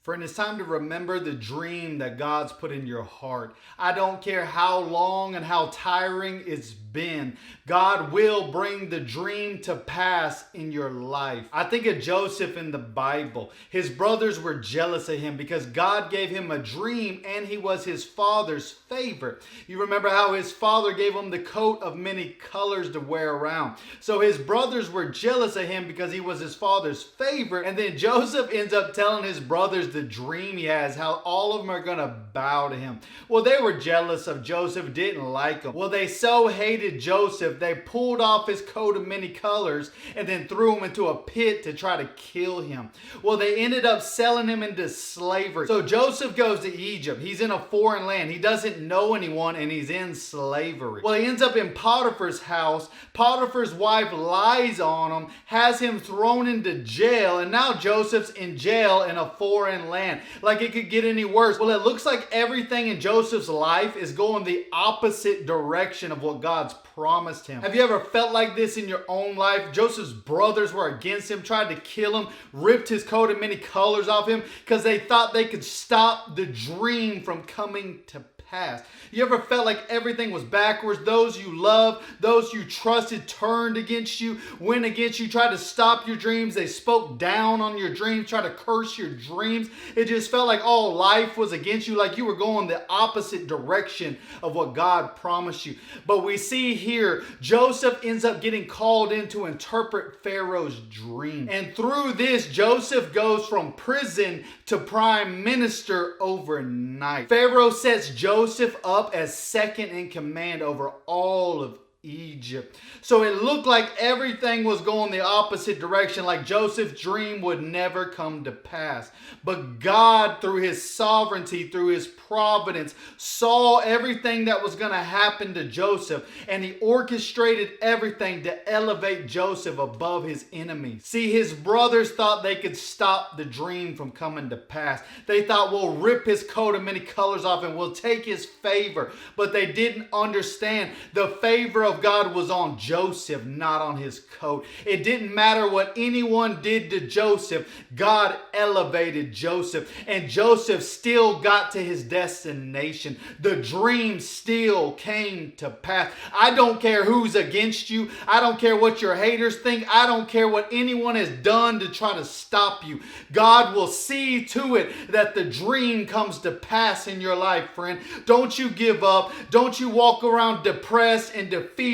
Friend, it's time to remember the dream that God's put in your heart. I don't care how long and how tiring it's been. God will bring the dream to pass in your life. I think of Joseph in the Bible. His brothers were jealous of him because God gave him a dream and he was his father's favorite. You remember how his father gave him the coat of many colors to wear around. So his brothers were jealous of him because he was his father's favorite. And then Joseph ends up telling his brothers the dream he has, how all of them are going to bow to him. Well, they were jealous of Joseph, didn't like him. Well, they so hated Joseph, they pulled off his coat of many colors and then threw him into a pit to try to kill him. Well, they ended up selling him into slavery. So Joseph goes to Egypt. He's in a foreign land. He doesn't know anyone and he's in slavery. Well, he ends up in Potiphar's house. Potiphar's wife lies on him, has him thrown into jail, and now Joseph's in jail in a foreign land. Like it could get any worse. Well, it looks like everything in Joseph's life is going the opposite direction of what God's promised him. Have you ever felt like this in your own life? Joseph's brothers were against him, tried to kill him, ripped his coat of many colors off him because they thought they could stop the dream from coming to pass. You ever felt like everything was backwards? Those you loved, those you trusted turned against you, went against you, tried to stop your dreams. They spoke down on your dreams, tried to curse your dreams. It just felt like all life was against you, like you were going the opposite direction of what God promised you. But we see here, Joseph ends up getting called in to interpret Pharaoh's dream. And through this, Joseph goes from prison to prime minister overnight. Pharaoh sets Joseph up as second in command over all of Egypt. So it looked like everything was going the opposite direction, like Joseph's dream would never come to pass. But God, through his sovereignty, through his providence, saw everything that was going to happen to Joseph, and he orchestrated everything to elevate Joseph above his enemies. See, his brothers thought they could stop the dream from coming to pass. They thought, we'll rip his coat of many colors off and we'll take his favor. But they didn't understand the favor of God was on Joseph, not on his coat. It didn't matter what anyone did to Joseph. God elevated Joseph, and Joseph still got to his destination. The dream still came to pass. I don't care who's against you. I don't care what your haters think. I don't care what anyone has done to try to stop you. God will see to it that the dream comes to pass in your life, friend. Don't you give up. Don't you walk around depressed and defeated.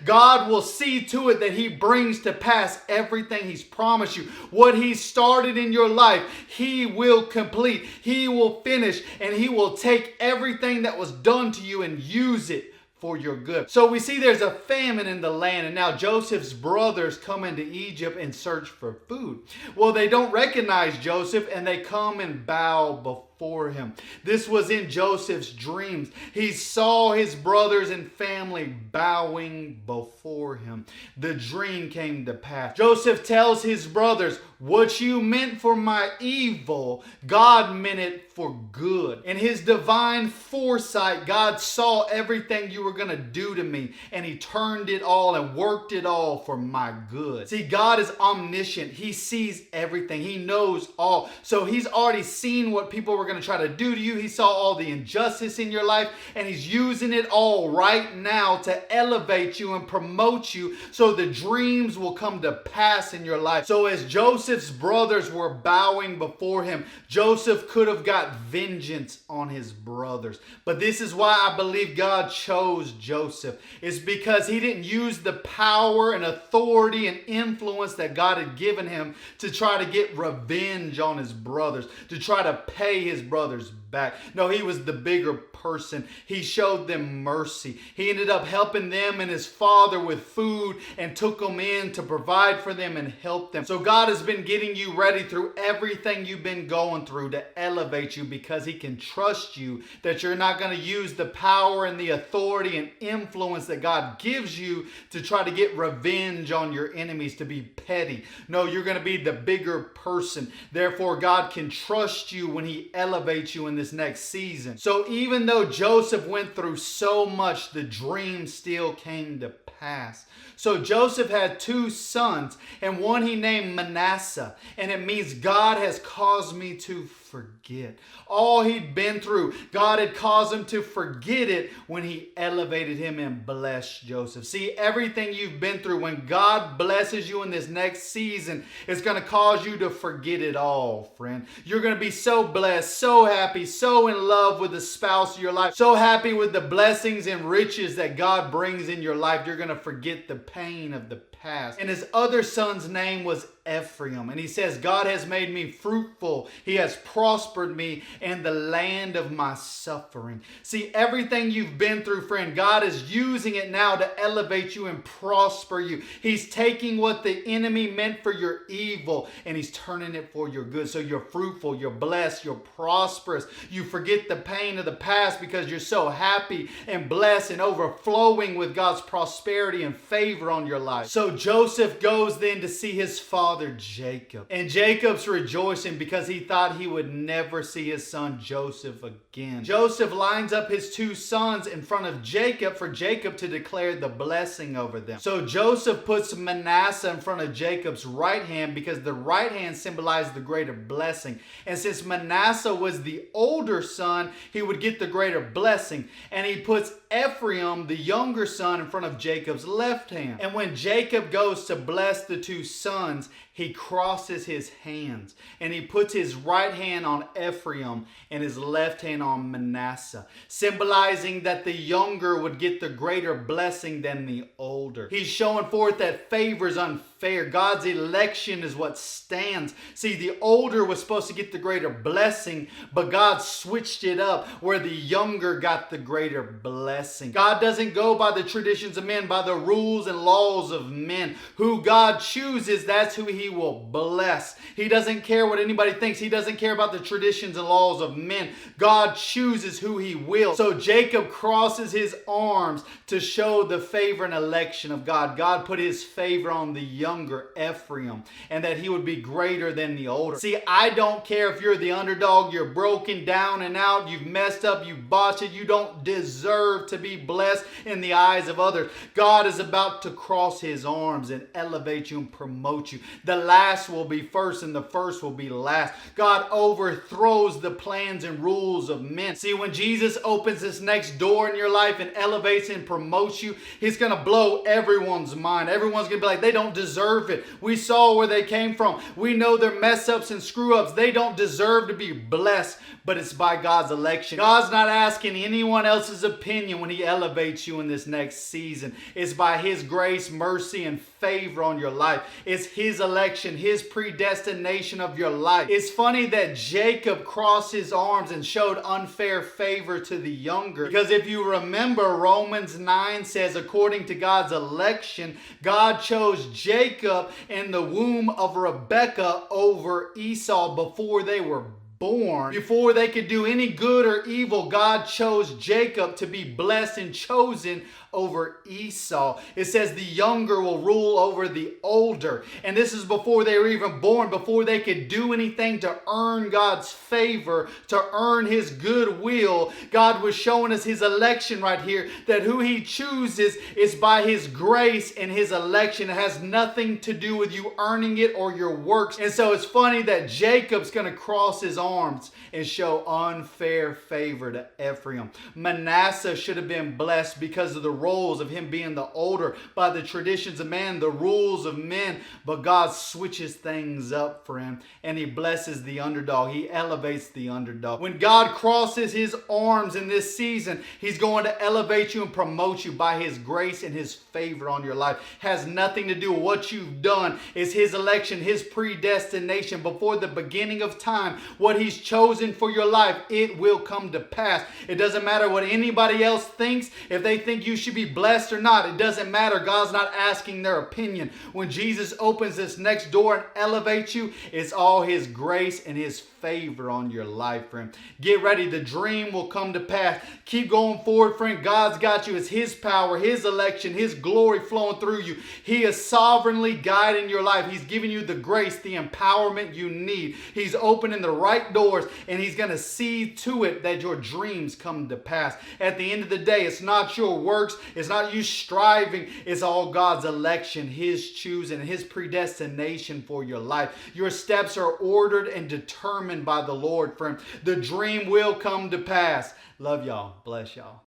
God will see to it that he brings to pass everything he's promised you. What he started in your life, he will complete. He will finish, and he will take everything that was done to you and use it for your good. So we see there's a famine in the land, and now Joseph's brothers come into Egypt and search for food. Well, they don't recognize Joseph, and they come and bow before him. This was in Joseph's dreams. He saw his brothers and family bowing before him. The dream came to pass. Joseph tells his brothers, what you meant for my evil, God meant it for good. In his divine foresight, God saw everything you were going to do to me, and he turned it all and worked it all for my good. See, God is omniscient. He sees everything. He knows all. So he's already seen what people were going to try to do to you. He saw all the injustice in your life, and he's using it all right now to elevate you and promote you so the dreams will come to pass in your life. So as Joseph's brothers were bowing before him, Joseph could have got vengeance on his brothers. But this is why I believe God chose Joseph. It's because he didn't use the power and authority and influence that God had given him to try to get revenge on his brothers, to try to pay his brothers back. No, he was the bigger person. He showed them mercy. He ended up helping them and his father with food and took them in to provide for them and help them. So God has been getting you ready through everything you've been going through to elevate you, because he can trust you that you're not going to use the power and the authority and influence that God gives you to try to get revenge on your enemies, to be petty. No, you're going to be the bigger person. Therefore, God can trust you when he elevates you in this next season. So even though Joseph went through so much, the dream still came to pass. So Joseph had two sons, and one he named Manasseh, and it means God has caused me to forget. All he'd been through, God had caused him to forget it when he elevated him and blessed Joseph. See, everything you've been through, when God blesses you in this next season, it's going to cause you to forget it all, friend. You're going to be so blessed, so happy, so in love with the spouse of your life, so happy with the blessings and riches that God brings in your life, you're going to forget the pain of the past. And his other son's name was Ephraim. And he says, God has made me fruitful. He has prospered me in the land of my suffering. See, everything you've been through, friend, God is using it now to elevate you and prosper you. He's taking what the enemy meant for your evil and he's turning it for your good. So you're fruitful, you're blessed, you're prosperous. You forget the pain of the past because you're so happy and blessed and overflowing with God's prosperity and favor on your life. So Joseph goes then to see his father Jacob. And Jacob's rejoicing because he thought he would never see his son Joseph again. Joseph lines up his two sons in front of Jacob for Jacob to declare the blessing over them. So Joseph puts Manasseh in front of Jacob's right hand because the right hand symbolized the greater blessing. And since Manasseh was the older son, he would get the greater blessing. And he puts Ephraim, the younger son, in front of Jacob's left hand. And when Jacob goes to bless the two sons, he crosses his hands and he puts his right hand on Ephraim and his left hand on Manasseh, symbolizing that the younger would get the greater blessing than the older. He's showing forth that favor is unfair. God's election is what stands. See, the older was supposed to get the greater blessing, but God switched it up where the younger got the greater blessing. God doesn't go by the traditions of men, by the rules and laws of men. Who God chooses, that's who he will bless. He doesn't care what anybody thinks. He doesn't care about the traditions and laws of men. God chooses who he will. So Jacob crosses his arms to show the favor and election of God. God put his favor on the younger Ephraim and that he would be greater than the older. See, I don't care if you're the underdog, you're broken down and out, you've messed up, you botched it, you don't deserve to be blessed in the eyes of others. God is about to cross his arms and elevate you and promote you. The last will be first and the first will be last. God overthrows the plans and rules of men. See, when Jesus opens this next door in your life and elevates and promotes you, he's going to blow everyone's mind. Everyone's going to be like, they don't deserve it. We saw where they came from. We know their mess ups and screw ups. They don't deserve to be blessed, but it's by God's election. God's not asking anyone else's opinion when he elevates you in this next season. It's by his grace, mercy, and favor on your life. It's his election, his predestination of your life. It's funny that Jacob crossed his arms and showed unfair favor to the younger, because if you remember, Romans 9 says, according to God's election, God chose Jacob in the womb of Rebekah over Esau before they were born. Before they could do any good or evil, God chose Jacob to be blessed and chosen over Esau. It says the younger will rule over the older. And this is before they were even born, before they could do anything to earn God's favor, to earn his goodwill. God was showing us his election right here, that who he chooses is by his grace and his election. It has nothing to do with you earning it or your works. And so it's funny that Jacob's going to cross his arms and show unfair favor to Ephraim. Manasseh should have been blessed because of the roles of him being the older, by the traditions of man, the rules of men. But God switches things up for him and he blesses the underdog. He elevates the underdog. When God crosses his arms in this season, he's going to elevate you and promote you by his grace and his favor on your life. Has nothing to do with what you've done. It's his election, his predestination before the beginning of time. What he's chosen for your life, it will come to pass. It doesn't matter what anybody else thinks. If they think you should be blessed or not, it doesn't matter. God's not asking their opinion. When Jesus opens this next door and elevates you, it's all his grace and his favor on your life, friend. Get ready. The dream will come to pass. Keep going forward, friend. God's got you. It's his power, his election, his glory flowing through you. He is sovereignly guiding your life. He's giving you the grace, the empowerment you need. He's opening the right doors and he's going to see to it that your dreams come to pass. At the end of the day, it's not your works, It's not you striving. It's all God's election, His choosing, His predestination for your life. Your steps are ordered and determined by the Lord, friend. The dream will come to pass. Love y'all. Bless y'all.